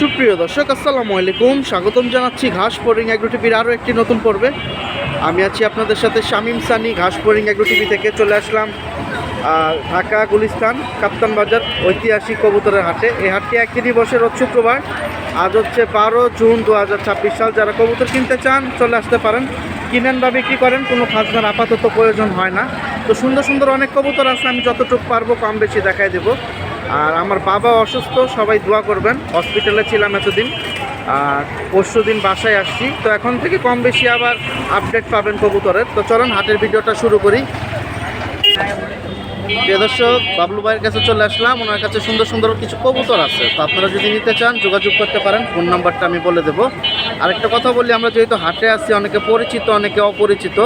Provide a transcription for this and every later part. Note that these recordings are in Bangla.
সুপ্রিয় দর্শক আসসালামু আলাইকুম, স্বাগতম জানাচ্ছি ঘাস পোরিং এগ্রো টিভির আরও একটি নতুন পর্বে। আমি আছি আপনাদের সাথে শামীম সানি। ঘাস পোরিং এগ্রো টিভি থেকে চলে আসলাম ঢাকা গুলিস্তান কাপ্তান বাজার ঐতিহাসিক কবুতরের হাটে। এই হাটটি একদিনই বসে রোজ শুক্রবার। আজ হচ্ছে 12 জুন 2026 সাল। যারা কবুতর কিনতে চান চলে আসতে পারেন, কিনেন বা বিক্রি করেন, কোনো খাজনার আপাতত প্রয়োজন হয় না। তো সুন্দর সুন্দর অনেক কবুতর আছে, আমি যতটুকু পারবো কম বেশি দেখাই দেবো। আর আমার বাবা অসুস্থ, সবাই দোয়া করবেন। হসপিটালে ছিলাম এতদিন, আর পরশু দিন বাসায় আসছি। তো এখন থেকে কম বেশি আবার আপডেট পাবেন কবুতরের। তো চলুন হাটের ভিডিওটা শুরু করি। প্রিয় দর্শক, বাবলু ভাইয়ের কাছে চলে আসলাম। ওনার কাছে সুন্দর সুন্দর কিছু কবুতর আছে, তো আপনারা যদি নিতে চান যোগাযোগ করতে পারেন। ফোন নাম্বারটা আমি বলে দেবো। আরেকটা কথা বলি, আমরা যেহেতু হাটে আসছি, অনেকে পরিচিত অনেকে অপরিচিত,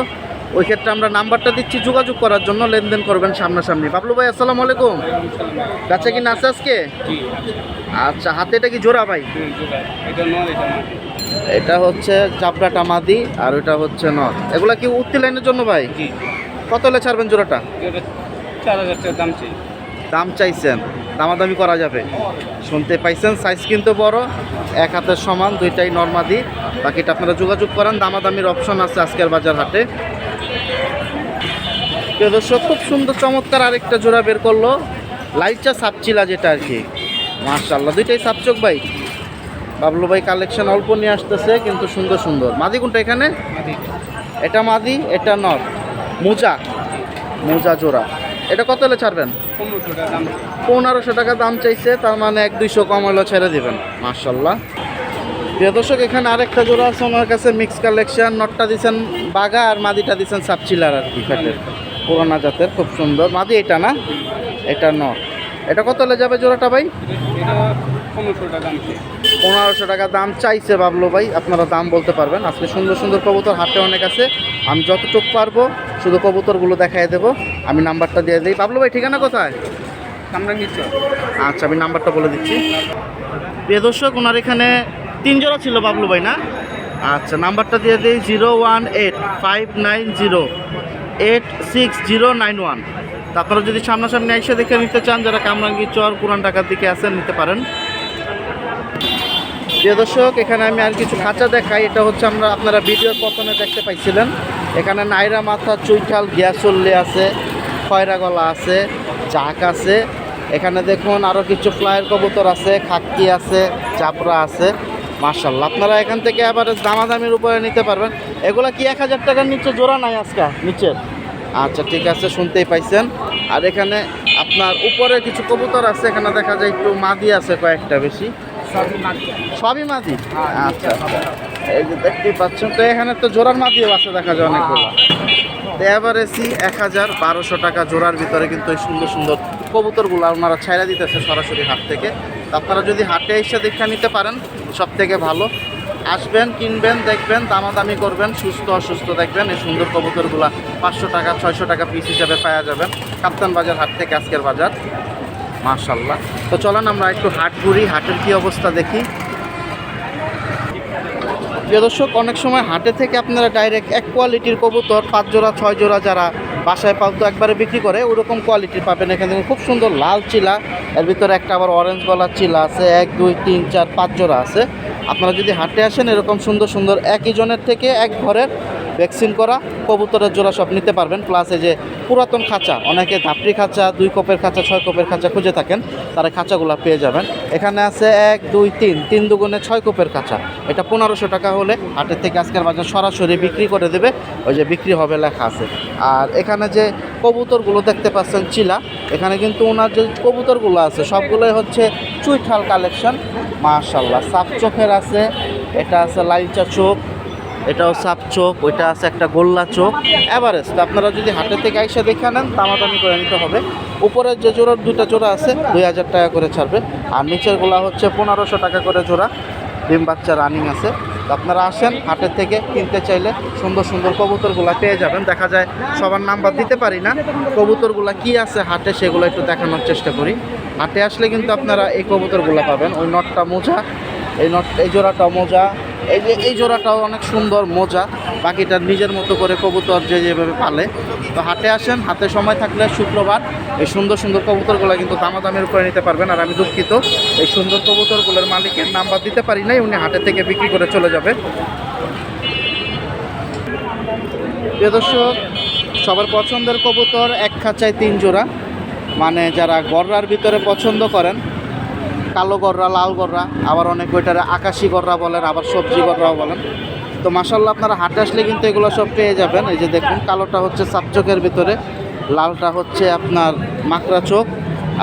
ওই ক্ষেত্রে আমরা নাম্বারটা দিচ্ছি যোগাযোগ করার জন্য, লেনদেন করবেন সামনাসামনি। বাবলু ভাই আসসালামু আলাইকুম। কাছে কি নাচে আজকে? আচ্ছা, হাতে এটা কি জোড়া ভাই? এটা হচ্ছে চাপড়াটা মাদি আর ওইটা হচ্ছে নর। এগুলা কি উঠতি লাইনের জন্য ভাই? কত হলে ছাড়বেন জোড়াটা? 4000 টাকা দাম চাই। দাম চাইছেন, দামাদামি করা যাবে। শুনতে পাইছেন, সাইজ কিন্তু বড়, এক হাতের সমান, দুইটাই নরমাদি। বাকিটা আপনারা যোগাযোগ করেন, দামাদামির অপশন আছে আজকের বাজার হাটে। প্রিয় দর্শক, খুব সুন্দর চমৎকার আরেকটা জোড়া বের করলো, লাইচা সাপচিলা যেটা আর কি। মাশাআল্লাহ, দুইটাই সাপচোক ভাই। বাবলু ভাই কালেকশন অল্প নিয়ে আসতেছে, কিন্তু সুন্দর সুন্দর। মাদি কোনটা এখানে? এটা মাদি, এটা নর। মোজা জোড়া। এটা কত হলে ছাড়বেন? 1500 টাকা দাম চাইছে, তার মানে 1-200 কম হলেও ছেড়ে দিবেন। মাশাআল্লাহ। প্রিয় দর্শক, এখানে আরেকটা জোড়া আছে ওনার কাছে, মিক্স কালেকশন। নটটা দিচ্ছেন বাঘা আর মাদিটা দিচ্ছেন সাপচিলার আর কি, ফ্যাটের পুরোনা জাতের, খুব সুন্দর। মাদি এটা না, এটা নর। এটা কত হলে যাবে জোড়াটা ভাই? 1500 টাকা দাম চাইছে বাবলু ভাই। আপনারা দাম বলতে পারবেন। আজকে সুন্দর সুন্দর কবুতর হাটে অনেক আছে, আমি যতটুকু পারবো শুধু কবুতরগুলো দেখাই দেবো। আমি নাম্বারটা দিয়ে দিই। বাবলু ভাই ঠিকানা কোথায়? আচ্ছা, আমি নাম্বারটা বলে দিচ্ছি। প্রিয় দর্শক, ওনার এখানে 3 জোড়া ছিল বাবলু ভাই না? আচ্ছা, নাম্বারটা দিয়ে দিই 01859086091। তারপরে যদি সামনাসামনি এসে দেখে নিতে চান, যারা কামরাঙ্গি চর পুরান ঢাকার দিকে আসেন, নিতে পারেন। প্রিয় দর্শক, এখানে আমি আর কিছু খাঁচা দেখাই। এটা হচ্ছে আপনারা ভিডিওর প্রথমে দেখতে পাইছিলেন। এখানে নাইরা মাথা, চুইঠাল, গিয়াসল্লি আছে, খয়রা গলা আছে, জাক আছে। এখানে দেখুন আরও কিছু ফ্লাইয়ের কবুতর আছে, খাক্কি আছে, চাপড়া আছে। মাশাআল্লাহ, আপনারা এখান থেকে এভারেজ দামাদামির উপরে নিতে পারবেন। এগুলা কি 1000 টাকার নিচে জোড়া নাই আজকে নিচের? আচ্ছা, ঠিক আছে, শুনতেই পাইছেন। আর এখানে আপনার উপরে কিছু কবুতর আছে, এখানে দেখা যায় একটু মাদি আছে কয়েকটা, বেশি সবই মাদি। আচ্ছা, এই যে দেখতেই পাচ্ছেন। তো এখানে তো জোড়ার মাদিও আছে, দেখা যায় অনেকগুলো। তো এভারেজই 1000-1200 টাকা জোড়ার ভিতরে কিন্তু এই সুন্দর সুন্দর কবুতরগুলো ওনারা ছাইড়া দিতেছে সরাসরি হাট থেকে। তো আপনারা যদি হাটে এসে দেখে নিতে পারেন, সব থেকে ভালো। আসবেন, কিনবেন, দেখবেন, দামাদামি করবেন, সুস্থ অসুস্থ দেখবেন। এই সুন্দর কবুতরগুলা 500 টাকা 600 টাকা পিস হিসাবে পাওয়া যাবেন কাপ্তান বাজার হাট থেকে, আজকের বাজার। মাশাআল্লাহ। তো চলেন আমরা একটু হাট ঘুরি, হাটের কি অবস্থা দেখি। প্রিয় দর্শক, অনেক সময় হাটে থেকে আপনারা ডাইরেক্ট এক কোয়ালিটির কবুতর 5 জোড়া 6 জোড়া যারা বাসায় পালতো একবারে বিক্রি করে, ওরকম কোয়ালিটির পাবেন। এখানে খুব সুন্দর লাল চিলা, এর ভিতরে একটা আবার অরেঞ্জ গলার চিলা আছে। 1 2 3 4 5 জোড়া আছে। আপনারা যদি হাটে আসেন, এরকম সুন্দর সুন্দর একই জনের থেকে এক ঘরের ভ্যাকসিন করা কবুতরের জোড়া সব নিতে পারবেন। প্লাস এই যে পুরাতন খাঁচা, অনেকে ধাপড়ি খাঁচা, 2 কোপের খাঁচা, 6 কোপের খাঁচা খুঁজে থাকেন, তারা খাঁচাগুলো পেয়ে যাবেন। এখানে আছে 1 2 3 দুগুণে 6 কোপের খাঁচা। এটা 1500 টাকা হলে হাটের থেকে আজকের বাজার সরাসরি বিক্রি করে দেবে, ওই যে বিক্রি হবে লেখা আছে। আর এখানে যে কবুতরগুলো দেখতে পাচ্ছেন চিলা, এখানে কিন্তু ওনার যে কবুতরগুলো আছে সবগুলোই হচ্ছে চুইঠাল কালেকশন। মাশাআল্লাহ, সাপ চোখের আছে, এটা আছে লাইচা চোখ, এটাও সাপ চোখ, ওইটা আছে একটা গোল্লা চোখ। এভারেজ তো আপনারা যদি হাটে থেকে এসে দেখে নেন, দামাদামি করে নিতে হবে। উপরের যে জোড়ার 2টা জোড়া আছে 2000 টাকা করে ছাড়বে, আর নিচেরগুলো হচ্ছে 1500 টাকা করে জোড়া। ডিম বাচ্চা রানিং আছে। তো আপনারা আসেন, হাটের থেকে কিনতে চাইলে সুন্দর সুন্দর কবুতরগুলো পেয়ে যাবেন। দেখা যায় সবার নাম্বার দিতে পারি না, কবুতরগুলো কি আছে হাটে সেগুলো একটু দেখানোর চেষ্টা করি। হাটে আসলে কিন্তু আপনারা এই কবুতরগুলো পাবেন। ওই নটটা মোজা, এই জোড়াটাও মোজা, এই যে এই জোড়াটাও অনেক সুন্দর মোজা। বাকিটা নিজের মতো করে কবুতর যে যেভাবে পালে। তো হাটে আসেন, হাতে সময় থাকলে শুক্রবার এই সুন্দর সুন্দর কবুতরগুলো কিন্তু দামাদামের উপরে নিতে পারবেন। আর আমি দুঃখিত, এই সুন্দর কবুতরগুলোর মালিকের নাম্বার দিতে পারি নাই, উনি হাটে থেকে বিক্রি করে চলে যাবে। প্রিয় দর্শক, সবার পছন্দের কবুতর এক খাঁচায় 3 জোড়া, মানে যারা গররার ভিতরে পছন্দ করেন, কালো গররা, লাল গররা, আবার অনেক ওইটারে আকাশি গররা বলেন, আবার সবজি গররাও বলেন। তো মাশাল্লাহ আপনারা হাটে আসলে কিন্তু এগুলো সব পেয়ে যাবেন। এই যে দেখুন, কালোটা হচ্ছে সাপ চোখের ভিতরে, লালটা হচ্ছে আপনার মাকড়া চোখ,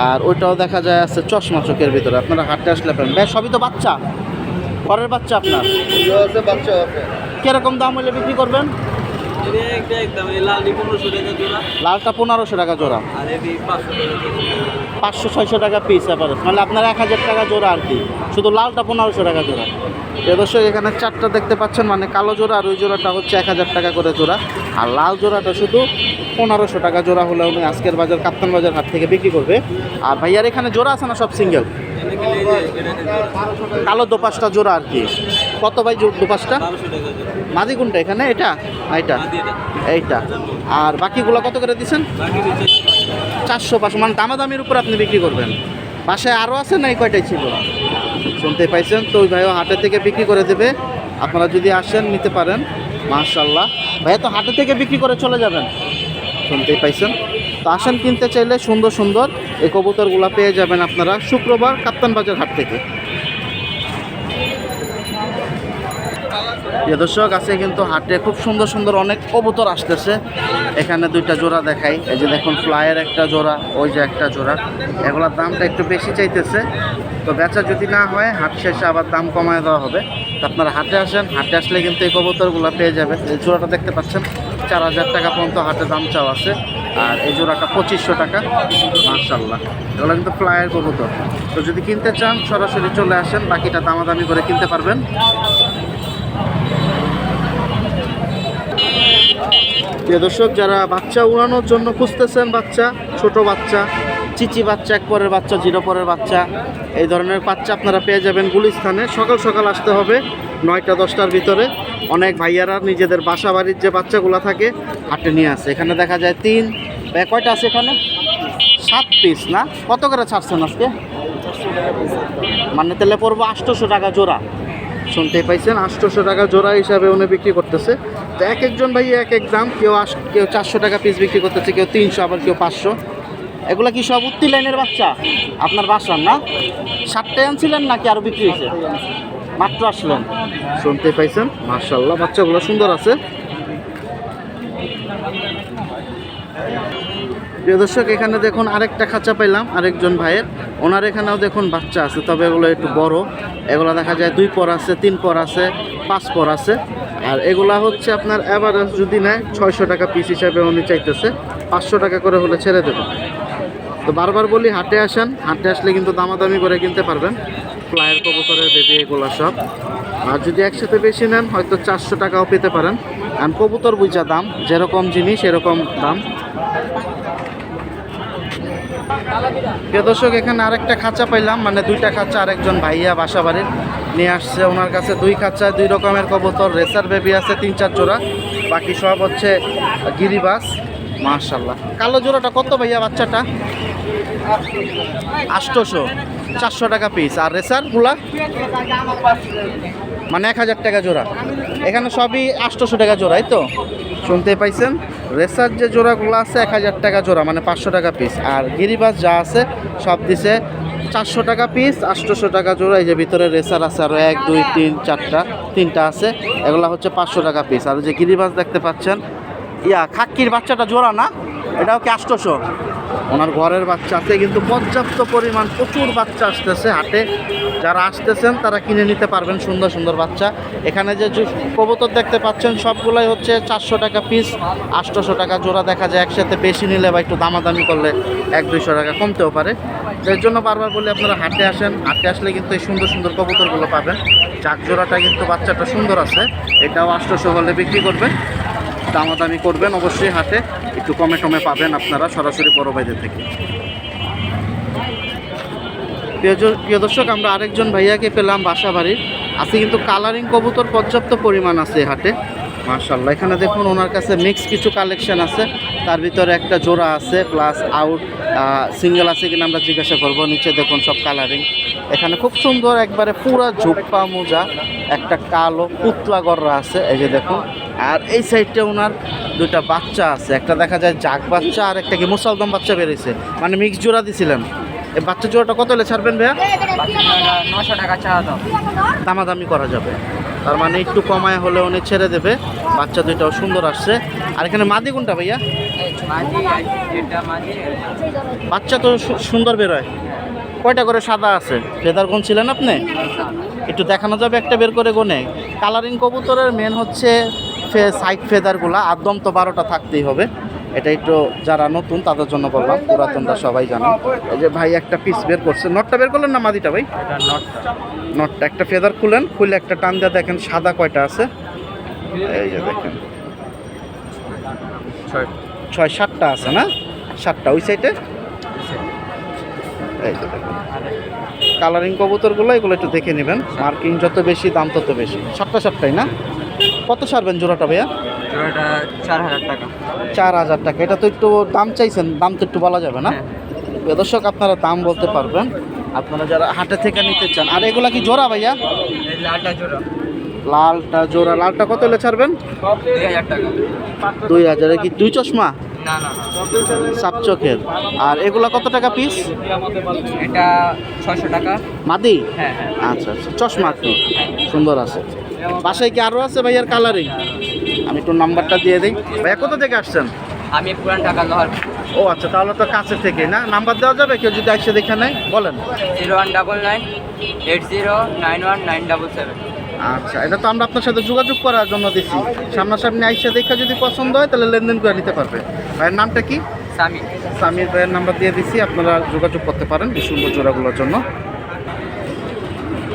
আর ওইটাও দেখা যায় আছে চশমা চোখের ভিতরে। আপনারা হাটে আসলে পাবেন। ভাই সবই তো বাচ্চা, ঘরের বাচ্চা আপনার বাচ্চা আছে। কিরকম দাম হলে বিক্রি করবেন? লালটা 1500 টাকা জোড়া, 500-600 টাকা পিস অ্যাভারেজ, মানে আপনার 1000 টাকা জোড়া আর কি। শুধু লালটা 1500 টাকা জোড়া। দর্শক এখানে 4টা দেখতে পাচ্ছেন, মানে কালো জোড়া, আর ওই জোড়াটা হচ্ছে 1000 টাকা করে জোড়া। আর লাল জোড়াটা শুধু 1500 টাকা জোড়া হলে উনি আজকের বাজার কাপ্তান বাজার হাট থেকে বিক্রি করবে। আর ভাইয়ার এখানে জোড়া আছে না সব সিঙ্গেল? কালো দোপাশটা জোড়া আর কি। কত ভাই দোপাশটা? মাদি কোনটা এখানে? এটা এইটা এইটা। আর বাকিগুলো কত করে দিচ্ছেন? 400-500, মানে দামাদামির উপর আপনি বিক্রি করবেন। বাসায় আরও আছে না এই কয়টাই ছিল? শুনতে পাইছেন তো, ওই ভাইও হাটে থেকে বিক্রি করে দেবে। আপনারা যদি আসেন নিতে পারেন। মাশাল্লাহ, ভাইয়া তো হাটে থেকে বিক্রি করে চলে যাবেন, শুনতেই পাইছেন। তো আসেন, কিনতে চাইলে সুন্দর সুন্দর এই কবুতরগুলো পেয়ে যাবেন আপনারা শুক্রবার কাপ্তান বাজার হাট থেকে। দর্শক, আছে কিন্তু হাটে খুব সুন্দর সুন্দর অনেক কবুতর আসতেছে। এখানে 2টা জোড়া দেখাই। এই যে দেখুন, ফ্লাইয়ের একটা জোড়া, ওই যে একটা জোড়া। এগুলোর দামটা একটু বেশি চাইতেছে, তো বেচা যদি না হয় হাট শেষে আবার দাম কমায় দেওয়া হবে। তো আপনারা হাটে আসেন, হাটে আসলে কিন্তু এই কবুতরগুলো পেয়ে যাবেন। এই জোড়াটা দেখতে পাচ্ছেন 4000 টাকা পর্যন্ত হাটে দাম চাওয়া আছে, আর এই জোড়াটা 2500 টাকা। মাশাল্লাহ, এগুলো কিন্তু ফ্লাইয়ের কবুতর। তো যদি কিনতে চান সরাসরি চলে আসেন, বাকিটা দামাদামি করে কিনতে পারবেন। প্রিয় দর্শক, যারা বাচ্চা উড়ানোর জন্য খুঁজতেছেন, বাচ্চা, ছোট বাচ্চা, চিচি বাচ্চা, 1 পরের বাচ্চা, 0 পরের বাচ্চা, এই ধরনের বাচ্চা আপনারা পেয়ে যাবেন গুলিস্তানে। সকাল সকাল আসতে হবে, 9টা-10টার ভিতরে। অনেক ভাইয়ারা নিজেদের বাসা বাড়ির যে বাচ্চাগুলো থাকে হাটে নিয়ে আসে। এখানে দেখা যায় 3, কয়টা আছে এখানে? 7 পিস না? কত করে ছাড়ছেন আজকে? মানে তাহলে পড়বো 800 টাকা জোড়া। শুনতেই পাইছেন, 800 টাকা জোড়া হিসাবে উনি বিক্রি করতেছে। তো এক একজন ভাই এক এক দাম, কেউ 400 টাকা পিস বিক্রি করতেছে, কেউ 300, আবার কেউ 500। এগুলো কি সব উত্তি লাইনের বাচ্চা আপনার বাসার না? 7টায় আনছিলেন নাকি আরও বিক্রি হয়েছে? মাত্র আসলেন। শুনতে পাইছেন, মাশাআল্লাহ, বাচ্চাগুলো সুন্দর আছে। প্রিয় দর্শক, এখানে দেখুন আরেকটা খাঁচা পাইলাম আরেকজন ভাইয়ের। ওনার এখানেও দেখুন বাচ্চা আছে, তবে এগুলো একটু বড়। এগুলো দেখা যায় 2 পর আছে, 3 পর আছে, 5 পর আছে। আর এগুলা হচ্ছে আপনার অ্যাভারেজ যদি নেয় 600 টাকা পিস হিসাবে উনি চাইতেছে, 500 টাকা করে হলে ছেড়ে দেবে। তো বারবার বলি, হাটে আসেন, হাটে আসলে কিন্তু দামাদামি করে কিনতে পারবেন। ফ্লাইয়ের কবুতরের বেবি এগুলো সব। আর যদি একসাথে বেশি নেন হয়তো 400 টাকাও পেতে পারেন। আর কবুতর বুঝা দাম, যেরকম জিনিস এরকম দাম। প্রিয় দর্শক, এখানে আরেকটা খাঁচা পাইলাম, মানে 2টা খাঁচা আরেকজন ভাইয়া বাসা বাড়ির নিয়ে আসছে। ওনার কাছে 2 খাঁচায় 2 রকমের কবুতর। রেসার বেবি আছে 3-4 জোড়া, বাকি সব হচ্ছে গিরিবাস। মাশাল্লাহ, কালো জোড়াটা কত ভাইয়া বাচ্চাটা? 800, 400 টাকা পিস। আর রেসারগুলা মানে 1000 টাকা জোড়া। এখানে সবই 800 টাকা জোড়াই তো, শুনতে পাইছেন। রেসার যে জোড়াগুলো আছে 1000 টাকা জোড়া, মানে 500 টাকা পিস। আর গিরিবাস যা আছে সব দিছে 400 টাকা পিস, 800 টাকা জোড়া। এই যে ভিতরে রেসার আছে আরও 1, 2, 3, 4টা, 3টা আছে, এগুলো হচ্ছে 500 টাকা পিস। আর যে গিরিবাস দেখতে পাচ্ছেন, খাক্কির বাচ্চাটা জোড়া না, এটাও কি 800? ওনার ঘরের বাচ্চা আছে কিন্তু পর্যাপ্ত পরিমাণ, প্রচুর বাচ্চা আসতেছে হাটে। যারা আসতেছেন তারা কিনে নিতে পারবেন সুন্দর সুন্দর বাচ্চা। এখানে যে কবুতর দেখতে পাচ্ছেন সবগুলাই হচ্ছে 400 টাকা পিস, 800 টাকা জোড়া। দেখা যায় একসাথে বেশি নিলে বা একটু দামাদামি করলে 100-200 টাকা কমতেও পারে। এর জন্য বারবার বলি, আপনারা হাটে আসেন, হাটে আসলে কিন্তু এই সুন্দর সুন্দর কবুতরগুলো পাবেন। চাক জোড়াটা কিন্তু বাচ্চাটা সুন্দর আছে, এটাও 800 হলে বিক্রি করবেন। দামাদামি করবেন অবশ্যই, হাটে একটু কমে কমে পাবেন আপনারা সরাসরি বড় ভাইদের থেকে। প্রিয় দর্শক, আমরা আরেকজন ভাইয়াকে পেলাম বাসা বাড়ির। আছে কিন্তু কালারিং কবুতর পর্যাপ্ত পরিমাণ আছে হাটে। মাশাআল্লাহ, এখানে দেখুন ওনার কাছে মিক্স কিছু কালেকশন আছে, তার ভিতরে একটা জোড়া আছে প্লাস আউট সিঙ্গেল আছে কিনা আমরা জিজ্ঞাসা করব। নিচে দেখুন সব কালারিং, এখানে খুব সুন্দর একবারে পুরা ঝোপ্পা মোজা, একটা কালো পুতলা গররা আছে এই যে দেখুন। আর এই সাইডটা ওনার দুইটা বাচ্চা আছে, একটা দেখা যায় জাগ বাচ্চা আর একটা কি মুসালদম বাচ্চা বেরিয়েছে, মানে মিক্স জোড়া দিছিলেন। এই বাচ্চা জোড়াটা কত হলে ছাড়বেন ভাইয়া? 900 টাকা চাওয়া দাম। দামাদামি করা যাবে, তার মানে একটু কমায় হলে উনি ছেড়ে দেবে। বাচ্চা দুইটাও সুন্দর আসছে। আর এখানে মাদি কোনটা ভাইয়া? বাচ্চা তো সুন্দর বেরোয়। কয়টা করে সাদা আছে? ফেদার কোন ছিলেন আপনি? একটু দেখানো যাবে একটা বের করে গোনে? কালারিং কবুতরের মেন হচ্ছে সাইড ফেদারগুলা, একদম তো 12টা থাকতেই হবে। এটা একটু যারা নতুন তাদের জন্য বললাম, পুরাতনরা সবাই জানে। এই যে ভাই একটা পিস বের করছে, নটটা বের করলেন না মাদিটা ভাই? নটটা একটা ফেদার খুলেন, খুলে একটা টান দিয়ে দেখেন সাদা কয়টা আছে। এই যে দেখেন 6-7টা আছে না? 7টা ওই সাইডে। এই যে দেখেন কালারিং কবুতরগুলো, এগুলো একটু দেখে নেবেন। মার্কিং যত বেশি দাম তত বেশি। 7টাই না? কত ছাড়বেন জোড়াটা ভাইয়া? জোড়াটা 4000 টাকা। 4000 টাকা। এটা তো একটু দাম চাইছেন, দাম তো একটু বলা যাবে না? দর্শক আপনারা দাম বলতে পারবেন আপনারা যারা হাটে থেকে নিতে চান। আর এগুলা কি জোড়া ভাইয়া? এই লালটা জোড়া। লালটা জোড়া। লালটা কত হলে ছাড়বেন? 2000 টাকা। 2000। কি দুই চশমা? না না না, সাপ চোখের। আর এগুলা কত টাকা পিস? এটা 600 টাকা। মাদি? হ্যাঁ হ্যাঁ। আচ্ছা আচ্ছা, চশমা কি সুন্দর আছে। বাসায় কি আরও আছে ভাইয়ার কালারিং? আমি একটু নাম্বারটা দিয়ে দিই। ভাইয়া কোথা থেকে আসছেন? আমি পুরান টাকা লোহার। ও আচ্ছা, তাহলে তো কাছে থেকে না? নাম্বার দেওয়া যাবে, কেউ যদি আসে দেখে নেয়? বলেন। 0199 80919777। আচ্ছা, এটা তো আমরা আপনার সাথে যোগাযোগ করার জন্য দিচ্ছি। সামনাসামনি আইসা দেখা যদি পছন্দ হয় তাহলে লেনদেন করে নিতে পারবে। ভাইয়ের নামটা কি? সামি। সামির ভাইয়ের নাম্বার দিয়ে দিচ্ছি, আপনারা যোগাযোগ করতে পারেন এই সুন্দর জোড়াগুলোর জন্য।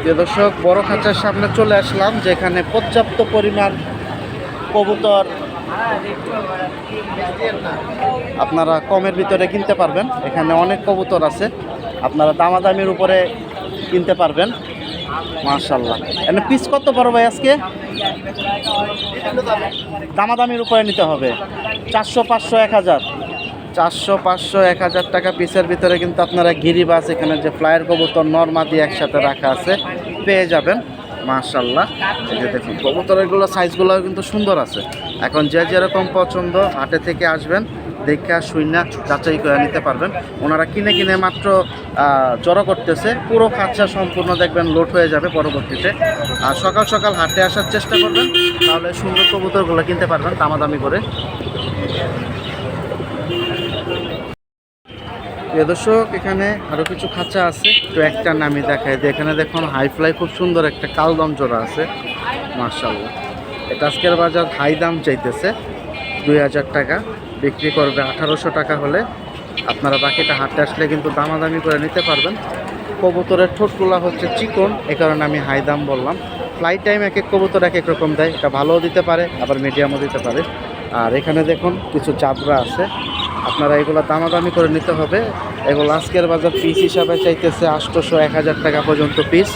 প্রিয় দর্শক, বড় খাঁচার সামনে চলে আসলাম, যেখানে পর্যাপ্ত পরিমাণ কবুতর আপনারা কমের ভিতরে কিনতে পারবেন। এখানে অনেক কবুতর আছে, আপনারা দামাদামির উপরে কিনতে পারবেন। মাশাআল্লাহ। এখানে পিস কত বড় ভাই আজকে? দামাদামির উপরে নিতে হবে। 400, 500, 1000। 400, 500, 1000 টাকা পিসের ভিতরে কিন্তু আপনারা গিরিবাস, এখানে যে ফ্লায়ার কবুতর নরমাদি একসাথে রাখা আছে পেয়ে যাবেন। মাশাআল্লাহ, এই যে দেখুন কবুতরগুলো সাইজগুলো কিন্তু সুন্দর আছে। এখন যে যেরকম পছন্দ হাটে থেকে আসবেন, দেখা শুইনা যাচাই করে নিতে পারবেন। ওনারা কিনে কিনে মাত্র জড়ো করতেছে, পুরো খাঁচা সম্পূর্ণ দেখবেন লোড হয়ে যাবে পরবর্তীতে। আর সকাল সকাল হাটে আসার চেষ্টা করবেন, তাহলে সুন্দর কবুতরগুলো কিনতে পারবেন দামাদামি করে। প্রিয় দর্শক, এখানে আরও কিছু খাঁচা আছে, একটু একটা নামি দেখায় যে এখানে দেখুন হাই ফ্লাই খুব সুন্দর একটা কালদম জোড়া আছে। মাশাআল্লাহ, এটা আজকের বাজার হাই দাম চাইতেছে 2000 টাকা, বিক্রি করবে 1800 টাকা হলে। আপনারা বাকিটা হাটে আসলে কিন্তু দামাদামি করে নিতে পারবেন। কবুতরের ঠোঁটগুলো হচ্ছে চিকন, এ কারণে আমি হাই দাম বললাম। ফ্লাই টাইম এক এক কবুতর এক এক রকম দেয়, এটা ভালোও দিতে পারে আবার মিডিয়ামও দিতে পারে। আর এখানে দেখুন কিছু চাবড়া আছে, আপনারা এগুলো দামাদামি করে নিতে হবে। এগুলো আজকের বাজার পিস হিসাবে চাইতেছে 800, 1000 টাকা পর্যন্ত পিস।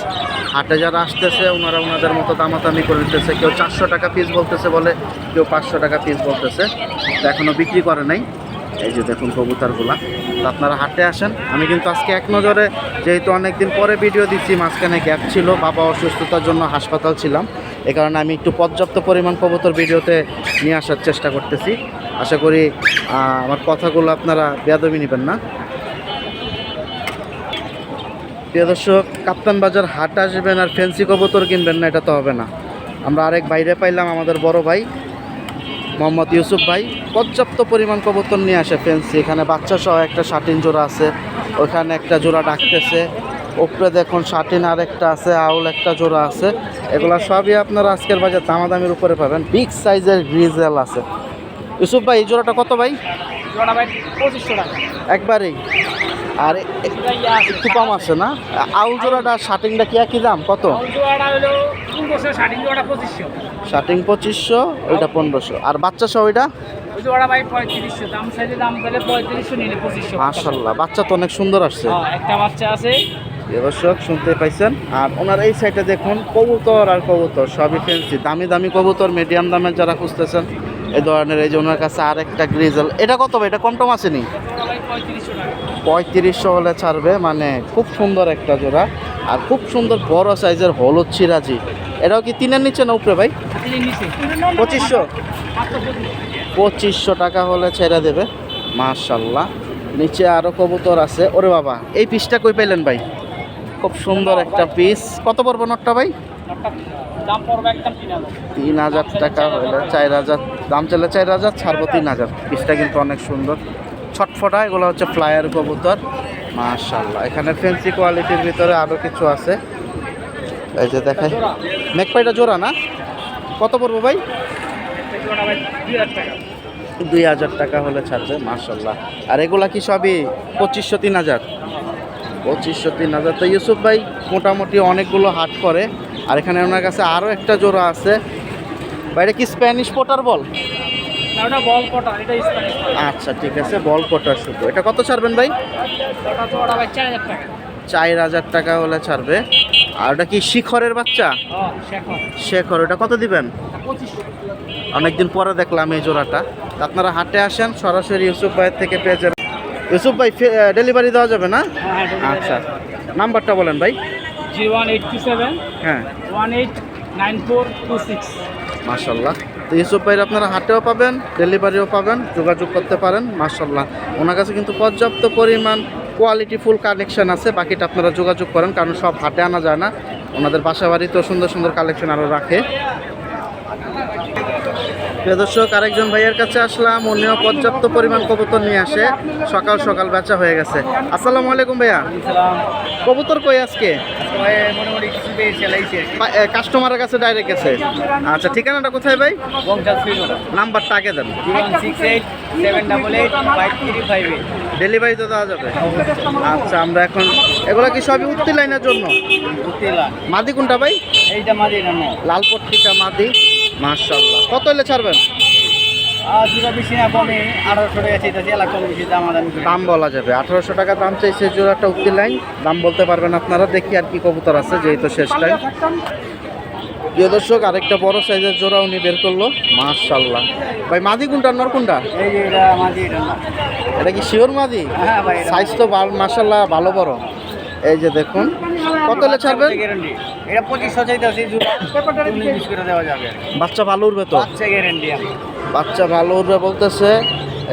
হাটে যারা আসতেছে ওনারা ওনাদের মতো দামাদামি করে নিতেছে, কেউ 400 টাকা পিস বলতেছে বলে, কেউ 500 টাকা পিস বলতেছে। তো এখনও বিক্রি করে নাই। এই যে দেখুন কবুতরগুলা, তো আপনারা হাটে আসেন। আমি কিন্তু আজকে এক নজরে, যেহেতু অনেকদিন পরে ভিডিও দিচ্ছি, মাঝখানে গ্যাপ ছিল, বাবা অসুস্থতার জন্য হাসপাতাল ছিলাম, এ কারণে আমি একটু পর্যাপ্ত পরিমাণ কবুতর ভিডিওতে নিয়ে আসার চেষ্টা করতেছি। আশা করি আমার কথাগুলো আপনারা বেয়াদবি নেবেন না। প্রিয় দর্শক, কাপ্তান বাজার হাট আসবেন আর ফ্যান্সি কবুতর কিনবেন না, এটা তো হবে না। আমরা আরেক বাইরে পাইলাম, আমাদের বড় ভাই মোহাম্মদ ইউসুফ ভাই পর্যাপ্ত পরিমাণ কবুতর নিয়ে আসে ফ্যান্সি। এখানে বাচ্চা সহ একটা শাটিন জোড়া আছে, ওখানে একটা জোড়া ডাকতেছে, উপরে দেখুন শাটিন আর একটা আছে, আউল একটা জোড়া আছে। এগুলা সবই আপনারা আজকের বাজার দামাদামির উপরে পাবেন। বিগ সাইজের গ্রিজেল আছে। ইউসুফ ভাই, এই জোড়াটা কত ভাই? জোড়া ভাই 2500 টাকা একবারেই। আর একটু কম আছে না? আউল জোড়াটা শাটিংটা কি একই দাম? কত? জোড়াটা হলো 1500, শাটিং জোড়া 2500। শাটিং 2500, ওইটা 1500। আর বাচ্চা সহ ওইটা? ওই জোড়া ভাই 3500। দাম চাইলে দাম পেলে 3500, নিলে 2500। মাশাআল্লাহ, বাচ্চা তো অনেক সুন্দর আসছে। একটা বাচ্চা আছে, দর্শক শুনতে পাইছেন। আর ওনার এই সাইডে দেখুন কবুতর আর কবুতর সবই ফেন্সি, দামি দামি কবুতর, মিডিয়াম দামের যারা খুঁজতেছেন এই ধরনের। এই যে ওনার কাছে আর একটা গ্রিজেল, এটা কত ভাই? এটা কম টম আসেনি? জোড়া ভাই 3500 টাকা। 3500 হলে ছাড়বে, মানে খুব সুন্দর একটা জোড়া। আর খুব সুন্দর বড় সাইজের হলুদ সিরাজি, এটাও কি 3-এর নিচে না উপরে ভাই? হাতির নিচে 2500? মাত্র 2500। 2500 টাকা হলে ছেড়ে দেবে। মাশাল্লাহ, নিচে আরও কবুতর আছে। ওরে বাবা, এই পিসটা কই পাইলেন ভাই? খুব সুন্দর একটা পিস। কত পড়বে নটটা ভাই? দাম পড়বে একদম 3000। 3000 টাকা হলে 4000, দাম চলে 4000, ছাড়বো 3000। পিসটা কিন্তু অনেক সুন্দর, ছটফটা। এগুলো হচ্ছে ফ্লায়ার কবুতর। মাশাল্লাহ, এখানে ফেন্সি কোয়ালিটির ভিতরে আরও কিছু আছে। এই যে দেখাই, মেকপাইটা জোড়া না? কত পড়বো ভাই? জোড়া ভাই 2000 টাকা। 2000 টাকা হলে ছাড়বে। মাশাল্লাহ। আর এগুলা কি সবই 2500, 3000? 2500, 3000। তো ইউসুফ ভাই মোটামুটি অনেকগুলো হাট করে। আর এখানে ওনার কাছে আরও একটা জোড়া আছে। বাইরে কি স্প্যানিশ পোটার বল? না, ওটা বল কটা, এটা স্প্যানিশ কটা। আচ্ছা ঠিক আছে, বল পোটার শুধু। এটা কত ছাড়বেন ভাই? ওটা জোড়া ভাই 4000 টাকা। 4000 টাকা হলে ছাড়বে। আর ওটা কি শিখরের বাচ্চা? শেখর। শেখর, ওটা কত দিবেন? 2500। অনেকদিন পরে দেখলাম এই জোড়াটা। আপনারা হাটে আসেন, সরাসরি ইউসুফ ভাইয়ের থেকে পেয়ে যাবেন। ইউসুফ ভাই ডেলিভারি দেওয়া যাবে না? আচ্ছা, নাম্বারটা বলেন ভাই। 01827 হ্যাঁ, 189426। মাশাল্লাহ। তো ইউসুফ ভাইয়ের আপনারা হাটেও পাবেন, ডেলিভারিও পাবেন, যোগাযোগ করতে পারেন। মাশাল্লাহ, ওনার কাছে কিন্তু পর্যাপ্ত পরিমাণ কোয়ালিটি ফুল কালেকশন আছে। বাকিটা আপনারা যোগাযোগ করেন, কারণ সব হাটে আনা যায় না। ওনাদের বাসা বাড়িতেও সুন্দর সুন্দর কালেকশন আরও রাখে। প্রিয় দর্শক, আরেকজন ভাইয়ের কাছে আসলাম, উনিও পর্যাপ্ত পরিমাণ কবুতর নিয়ে আসে। সকাল সকাল বেচা হয়ে গেছে। আসসালামু আলাইকুম ভাইয়া, কবুতর কই আজকে? মোটামুটি কিছু পেয়েছে লাইছে। কাস্টমারের কাছে ডাইরেক্ট গেছে। আচ্ছা, ঠিকানাটা কোথায় ভাই? বংশাল ফিরো। নাম্বারটা আগে দেন। 01687885358। ডেলিভারি তো দেওয়া যাবে? আচ্ছা, আমরা এখন এগুলো কি সবই উঠতি লাইনের জন্য? উত্তেলা। মাদি কোনটা ভাই? এইটা মাদি না নো। লাল পট্টিটা মাদি। মাশাআল্লাহ, কত হলে ছাড়বেন? দুটো বেশি না কমে 1800 টাকা চাইতেছি, এলাকা কম বেশি দাম আদামি করে। দাম বলা যাবে, 1800 টাকা দাম চাইছে জোড়াটা উঠতি লাইন। দাম বলতে পারবেন আপনারা। দেখি আর কি কবুতর আছে, যেহেতু শেষ টাইম। প্রিয় দর্শক, আরেকটা বড় সাইজের জোড়া উনি বের করলো। মাশাআল্লাহ ভাই, মাদি কোনটা নর কোনটা? এই যে এটা মাদি, এটা না। এটা কি শিওর মাদি? হ্যাঁ ভাই, সাইজ তো মাশাআল্লাহ ভালো বড়। এই যে দেখুন, কত হলে ছাড়বেন? গ্যারান্টি। এটা 2500 চাইতেছি, পেপারটা 19 করে দেওয়া যাবে। বাচ্চা ভালো উঠবে তো? বাচ্চা গ্যারান্টি আমি। বাচ্চা ভালো উঠবে বলতেছে।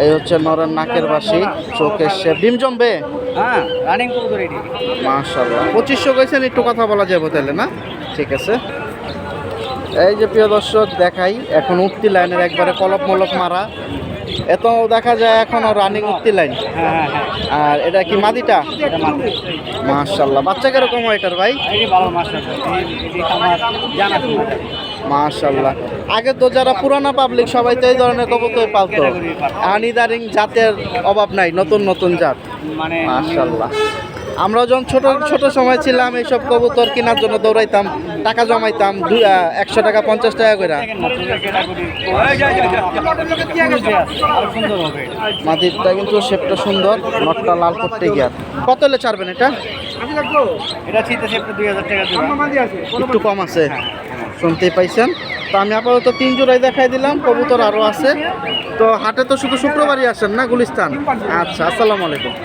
এই হচ্ছে নরের নাকের বাসি, চোখের শেপ, ডিম জমবে। হ্যাঁ, রানিং কবুতর এটি। মাশাআল্লাহ, 2500 কইছেন, একটু কথা বলা যাবে তাহলে না? ঠিক আছে। এই যে প্রিয় দর্শক দেখাই, এখন উঠতি লাইনের একবারে কলপ মলপ মারা। এত দেখা যায় এখনও রানিং উঠতি লাইন। হ্যাঁ হ্যাঁ। আর এটা কি মাদিটা? এটা মাদি। মাশাআল্লাহ, বাচ্চা কিরকম হয় এটার ভাই? এটি ভালো মাস্টার। এটি আমার জানা ছিল না। মাশাআল্লাহ, আগে তো যারা পুরানা পাবলিক সবাই তো এই ধরনের কবুতর পালতো। আনিদারিং জাতের অভাব নাই, নতুন নতুন জাত। মানে মাশাআল্লাহ, আমরা যখন ছোট ছোট সময় ছিলাম এইসব কবুতর কেনার জন্য দৌড়াইতাম, টাকা জমাইতাম 100 টাকা 50 টাকা করে। সুন্দর হবে। মাদিরটা কিন্তু শেপটা সুন্দর, নটটা লাল করতে গিয়া। কত হলে ছাড়বেন এটা? এটা ছিটতেছে 2000 টাকা জোড়া। একটু কম আছে, শুনতেই পাইছেন। তো আমি আপাতত 3 জোড়াই দেখাই দিলাম, কবুতর আরও আছে। তো হাটে তো শুধু শুক্রবারই আসেন না গুলিস্তান? আচ্ছা, আসসালামু আলাইকুম।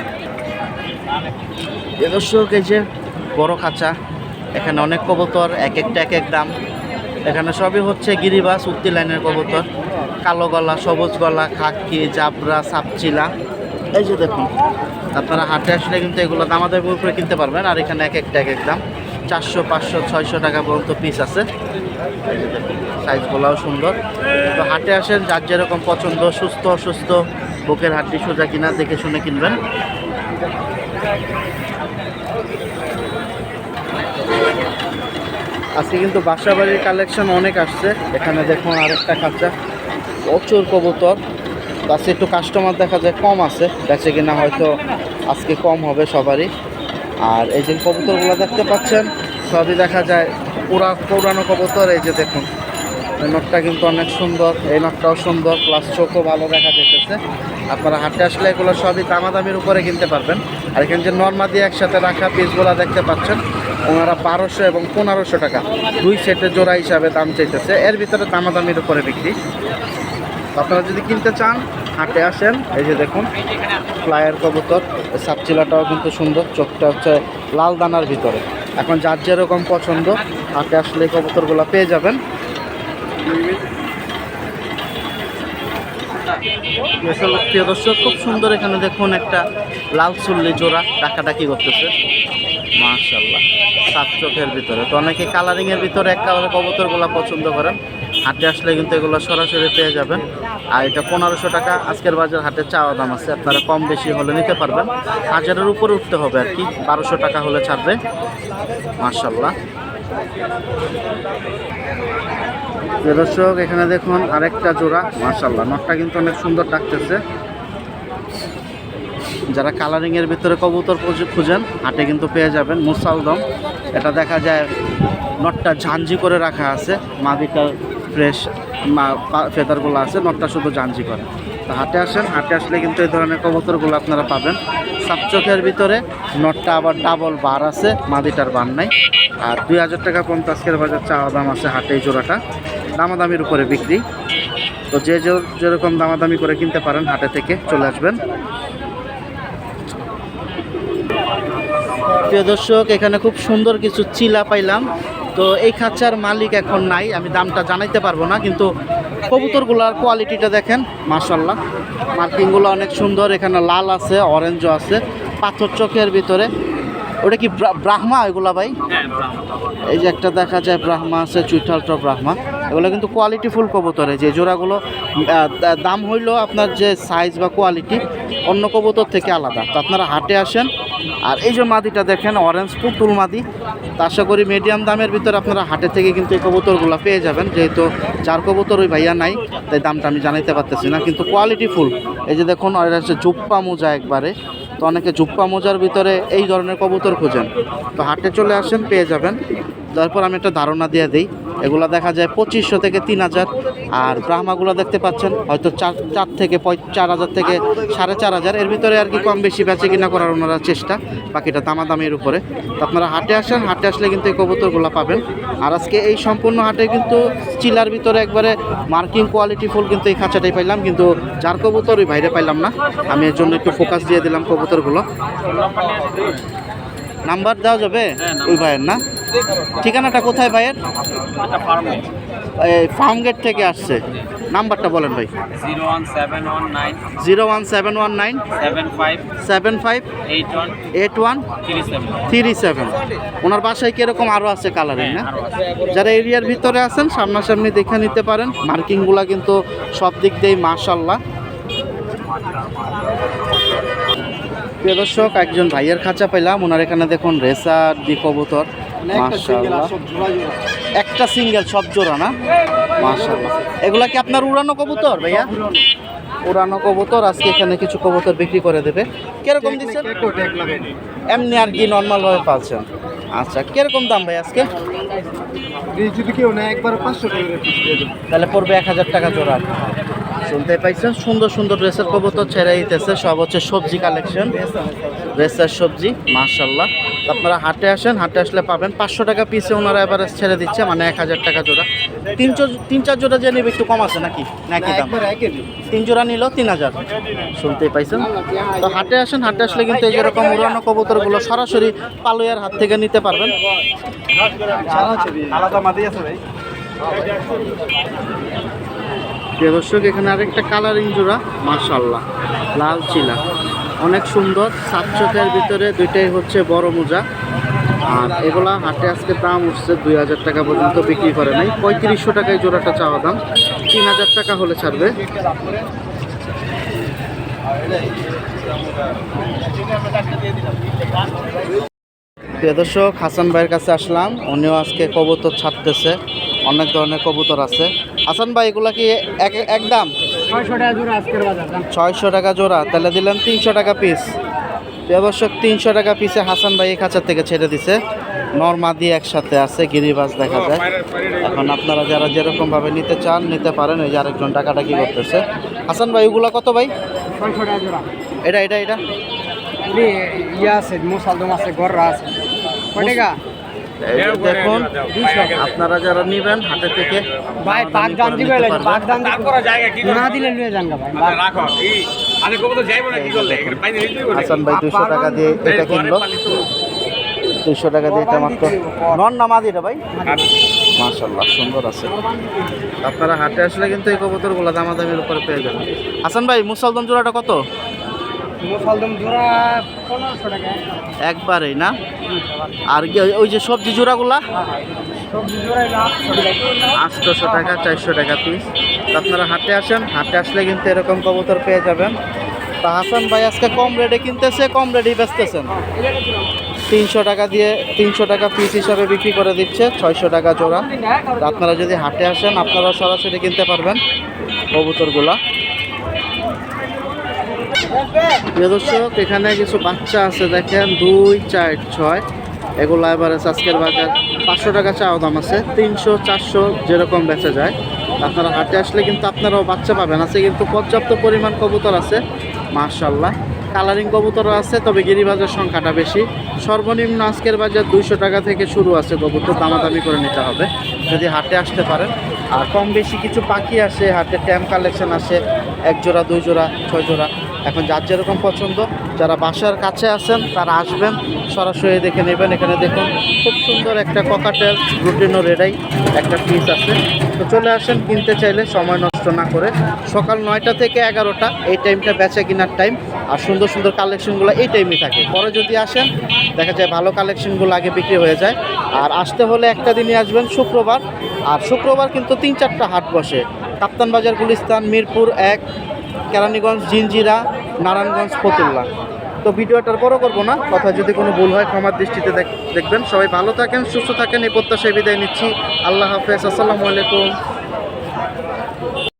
দর্শক, এই যে বড় খাঁচা, এখানে অনেক কবুতর, এক একটা এক এক দাম। এখানে সবই হচ্ছে গিরিবাস উত্তি লাইনের কবুতর, কালো গলা, সবুজ গলা, খাকি, জাবরা, সাপচিলা। এই যে দেখুন, আপনারা হাটে আসলে কিন্তু এগুলো দামাদামি উপরে কিনতে পারবেন। আর এখানে এক একটা এক এক দাম, 400, 500, 600 টাকা পর্যন্ত পিস আছে। এই যে দেখুন, সাইজগুলোও সুন্দর। তো হাটে আসেন, যার যেরকম পছন্দ, সুস্থ অসুস্থ, বুকের হাড্ডি সোজা কিনা দেখে শুনে কিনবেন। আজকে কিন্তু বাসা বাড়ির কালেকশন অনেক আসছে। এখানে দেখুন আরেকটা খাঁচা, প্রচুর কবুতর। আজকে একটু কাস্টমার দেখা যায় কম আছে, বেচে কিনা হয়তো আজকে কম হবে সবারই। আর এই যে কবুতরগুলো দেখতে পাচ্ছেন, সবই দেখা যায় পুরানো কবুতর। এই যে দেখুন, এই নটটা কিন্তু অনেক সুন্দর, এই নটটাও সুন্দর, প্লাস চোখও ভালো দেখা যেতেছে। আপনারা হাটে আসলে এগুলো সবই দামাদামির উপরে কিনতে পারবেন। আর এখানে যে নর্মাদি একসাথে রাখা পিসগুলো দেখতে পাচ্ছেন, ওনারা 1200 এবং 1500 টাকা 2 সেটের জোড়া হিসাবে দাম চাইতেছে। এর ভিতরে দামাদামির উপরে বিক্রি। তো আপনারা যদি কিনতে চান হাটে আসেন। এই যে দেখুন ফ্লায়ার কবুতর, সাপচিলাটাও কিন্তু সুন্দর, চোখটা হচ্ছে লাল দানার ভিতরে। এখন যার যেরকম পছন্দ হাটে আসলে এই কবুতরগুলো পেয়ে যাবেন। প্রিয় দর্শক, খুব সুন্দর এখানে দেখুন একটা লাল চুল্লি জোড়া ডাকাডাকি করতেছে, মাশাআল্লাহ, সাত চোখের ভিতরে। তো অনেকে কালারিংয়ের ভিতরে একেবারে কবুতরগুলো পছন্দ করেন, হাটে আসলে কিন্তু এগুলো সরাসরি পেয়ে যাবেন। আর এটা 1500 টাকা আজকের বাজার হাটে চাওয়া দাম আছে। আপনারা কম বেশি হলে নিতে পারবেন, 1000-এর উপরে উঠতে হবে আর কি, 1200 টাকা হলে ছাড়বে। মাশাআল্লাহ। দর্শক এখানে দেখুন আরেকটা জোড়া, মাশাআল্লাহ, নটটা কিন্তু অনেক সুন্দর ডাকতেছে। যারা কালারিংয়ের ভিতরে কবুতর খুঁজেন হাটে কিন্তু পেয়ে যাবেন। মুসালদম, এটা দেখা যায় নটটা ঝাঞ্জি করে রাখা আছে, মাদিটা ফ্রেশ ফেদারগুলো আছে, নটটা শুধু ঝাঞ্জি করে। তো হাটে আসেন, হাটে আসলে কিন্তু এই ধরনের কবুতরগুলো আপনারা পাবেন। সাপচোখের ভিতরে নটটা আবার ডাবল বার আছে, মাদিটার বার নাই। আর 2000 টাকা 50 বাজার চাওয়া দাম আছে হাটে এই জোড়াটা, দামাদামির উপরে বিক্রি। তো যে যেরকম দামাদামি করে কিনতে পারেন হাটে থেকে চলে আসবেন। প্রিয় দর্শক এখানে খুব সুন্দর কিছু চিলা পাইলাম। তো এই খাঁচার মালিক এখন নাই, আমি দামটা জানাইতে পারবো না, কিন্তু কবুতরগুলোর কোয়ালিটিটা দেখেন, মাশাআল্লাহ, মার্কিংগুলো অনেক সুন্দর। এখানে লাল আছে, অরেঞ্জও আছে, পাথর চোখের ভিতরে। ওটা কি ব্রাহ্মা এগুলা ভাই? এই যে একটা দেখা যায় ব্রাহ্মা আছে, চুইঠালটা ব্রাহ্মা। এগুলো কিন্তু কোয়ালিটি ফুল কবুতর। যে জোড়াগুলো দাম হইলো আপনার যে সাইজ বা কোয়ালিটি অন্য কবুতর থেকে আলাদা। তো আপনারা হাটে আসেন। আর এই যে মাদিটা দেখেন, অরেঞ্জ পুতুল মাদি। তো আশা করি মিডিয়াম দামের ভিতরে আপনারা হাটে থেকে কিন্তু এই কবুতরগুলো পেয়ে যাবেন। যেহেতু যার কবুতর ওই ভাইয়া নাই, তাই দামটা আমি জানাইতে পারতেছি না, কিন্তু কোয়ালিটি ফুল। এই যে দেখুন, এটা হচ্ছে জুপ্পা মোজা একবারে। তো অনেকে জুপ্পা মোজার ভিতরে এই ধরনের কবুতর খুঁজেন, তো হাটে চলে আসেন, পেয়ে যাবেন। তারপর আমি একটা ধারণা দিয়ে দিই, এগুলো দেখা যায় 2500 থেকে 3000। আর ব্রাহ্মাগুলো দেখতে পাচ্ছেন হয়তো 4 থেকে 4000 থেকে 4500, এর ভিতরে আর কি কম বেশি বেচে কিনা করার ওনারা চেষ্টা, বাকিটা দামাদামির উপরে। তো আপনারা হাটে আসেন, হাটে আসলে কিন্তু এই কবুতরগুলো পাবেন। আর আজকে এই সম্পূর্ণ হাটে কিন্তু চিলার ভিতরে একবারে মার্কিং কোয়ালিটি ফুল কিন্তু এই খাঁচাটাই পাইলাম, কিন্তু যার কবুতর ওই বাইরে পাইলাম না। আমি এর জন্য একটু ফোকাস দিয়ে দিলাম কবুতরগুলো। নাম্বার দেওয়া যাবে ওই ভাইয়ের? না, ঠিকানাটা কোথায় ভাইয়ের? ফার্ম গেট থেকে আসছে। নাম্বারটা বলেন ভাই। 01719 75 8137। ওনার বাসায় কীরকম আরও আছে কালারিং না? যারা এরিয়ার ভিতরে আছেন সামনাসামনি দেখে নিতে পারেন। মার্কিংগুলা কিন্তু সব দিক দিয়েই মাশাআল্লাহ। প্রিয় দর্শক একজন ভাইয়ের খাঁচা পেলাম, ওনার এখানে দেখুন রেসার দি কবুতর, মাশাআল্লাহ, একটা সিঙ্গেল সব জোড়া না? মাশাআল্লাহ। এগুলা কি আপনার উড়ানো কবুতর ভাইয়া? উড়ানো কবুতর। আজকে এখানে কিছু কবুতর বিক্রি করে দেবে। কিরকম দিচ্ছেন? এমনি আর কি নর্মালভাবে পাচ্ছেন? আচ্ছা, কিরকম দাম ভাই আজকে? যদি কেউ না একবার 500 টাকা তাহলে পড়বে 1000 টাকা জোড়া। শুনতে পাইছেন, সুন্দর সুন্দর ড্রেসের কবুতর ছেড়ে দিতেছে, সব হচ্ছে সবজি কালেকশন, ড্রেসের সবজি, মাশাআল্লাহ। আপনারা হাটে আসেন, হাটে আসলে পাবেন। 500 টাকা পিসে ওনারা এভারেজ ছেড়ে দিচ্ছে, মানে 1000 টাকা জোড়া। 3-4 জোড়া যে নেবে একটু কম আছে নাকি? নাকি দাম 3 জোড়া নিল 3000। শুনতেই পাইছেন। তো হাটে আসেন, হাটে আসলে কিন্তু এই যেরকম উড়ানো কবুতরগুলো সরাসরি পালুয়ার হাত থেকে নিতে পারবেন। আলাদা মাদি আছে ভাই। প্রিয় দর্শক এখানে আরেকটা কালারিং জোড়া, মাশাআল্লাহ, লাল চিলা, অনেক সুন্দর। 7 চোখের ভিতরে দুইটাই হচ্ছে বড় মোজা। আর এগুলা হাটে আজকে দাম উঠছে 2000 টাকা পর্যন্ত বিক্রি করে নাই। 3500 টাকায় জোড়াটা চাওয়া দাম, 3000 টাকা হলে ছাড়বে। প্রিয় দর্শক হাসান ভাইয়ের কাছে আসলাম, উনিও আজকে কবুতর ছাড়তেছে, অনেক ধরনের কবুতর আছে। হাসান ভাই এগুলা কি একদম 600 টাকা জোড়া আজকের বাজার দাম? 600 টাকা জোড়া, তাহলে দিলেন 300 টাকা পিস। প্রিয় দর্শক 300 টাকা পিসে হাসান ভাই এই খাঁচার থেকে ছেড়ে দিছে। নরমাদি একসাথে আছে, গিরিবাজ দেখা যায়। এখন আপনারা যারা যেরকম ভাবে নিতে চান নিতে পারেন। এই যে আরেকজন টাকাটা কি করতেছে। হাসান ভাই ওগুলা কত ভাই? 600 টাকা জোড়া। এটা এটা এটা ইয়া আছে, মুসালদম আছে, গররা আছে। কয় টাকা? এই যে দেখুন, আপনারা যারা নিবেন হাটে থেকে ভাই পাক দাম দিবে, পাক দাম না দিলে লয়ে যান ভাই। রাখো এই আরে কত যাইবো না কি করলে এখানে পাইনি দিতে হবে। হাসান ভাই 200 টাকা দিয়ে এটা কিনলো, 200 টাকা দিয়ে এটা মাত্র। নন নামাজি এটা ভাই, মাশাআল্লাহ সুন্দর আছে। আপনারা হাটে আসলে কিন্তু এই কবুতরগুলো দামাদামির উপরে পেয়ে যাবেন। হাসান ভাই মুসলদম জোড়াটা কত? মুসালদম জোড়া 1500 টাকা একবারেই না? আর ওই যে সবজি জোড়াগুলা সবজি জোড়া 800 টাকা, 400 টাকা পিস। আপনারা হাটে আসেন, হাটে আসলে কিন্তু এরকম কবুতর পেয়ে যাবেন। তা হাসান ভাই আজকে কম রেটে কিনতেছে, কম রেটেই বেচতেছেন। 300 টাকা দিয়ে 300 টাকা পিস হিসাবে বিক্রি করে দিচ্ছে, 600 টাকা জোড়া। তা আপনারা যদি হাটে আসেন আপনারা সরাসরি কিনতে পারবেন কবুতরগুলা। প্রিয় দর্শক, এখানে কিছু বাচ্চা আছে দেখেন, 2, 4, 6। এগুলো এবারে আজকের বাজার 500 টাকা চাওয়া দাম আছে, 300, 400 যেরকম বেচা যায়। আপনারা হাটে আসলে কিন্তু আপনারাও বাচ্চা পাবেন। আছে কিন্তু পর্যাপ্ত পরিমাণ কবুতর আছে মাশাআল্লাহ। কালারিং কবুতরও আছে, তবে গিরিবাজের সংখ্যাটা বেশি। সর্বনিম্ন আজকের বাজার 200 টাকা থেকে শুরু আছে কবুতর, দামাদামি করে নিতে হবে যদি হাটে আসতে পারেন। আর কম বেশি কিছু পাখি আসে হাটে, ট্যাম কালেকশন আসে, 1 জোড়া 2 জোড়া 6 জোড়া। এখন যার যেরকম পছন্দ, যারা বাসার কাছে আছেন তারা আসবেন, সরাসরি দেখে নেবেন। এখানে দেখুন খুব সুন্দর একটা ককাটেল রুটিনো রেডাই একটা পিস আছে। তো চলে আসেন কিনতে চাইলে, সময় নষ্ট না করে। সকাল 9টা থেকে 11টা এই টাইমটা বেচা কেনার টাইম। আর সুন্দর সুন্দর কালেকশনগুলো এই টাইমে থাকে। পরে যদি আসেন দেখা যায় ভালো কালেকশনগুলো আগে বিক্রি হয়ে যায়। আর আসতে হলে একটা দিনই আসবেন, শুক্রবার। আর শুক্রবার কিন্তু 3-4টা হাট বসে, কাপ্তান বাজার, গুলিস্তান, মিরপুর 1, কেরানীগঞ্জ, জিঞ্জিরা, নারায়ণগঞ্জ, ফতুল্লা। তো ভিডিওটার বড় করবো না, কথা যদি কোনো ভুল হয় ক্ষমার দৃষ্টিতে দেখবেন। সবাই ভালো থাকেন, সুস্থ থাকেন, এই প্রত্যাশায় বিদায় নিচ্ছি। আল্লাহ হাফেজ, আসসালামু আলাইকুম।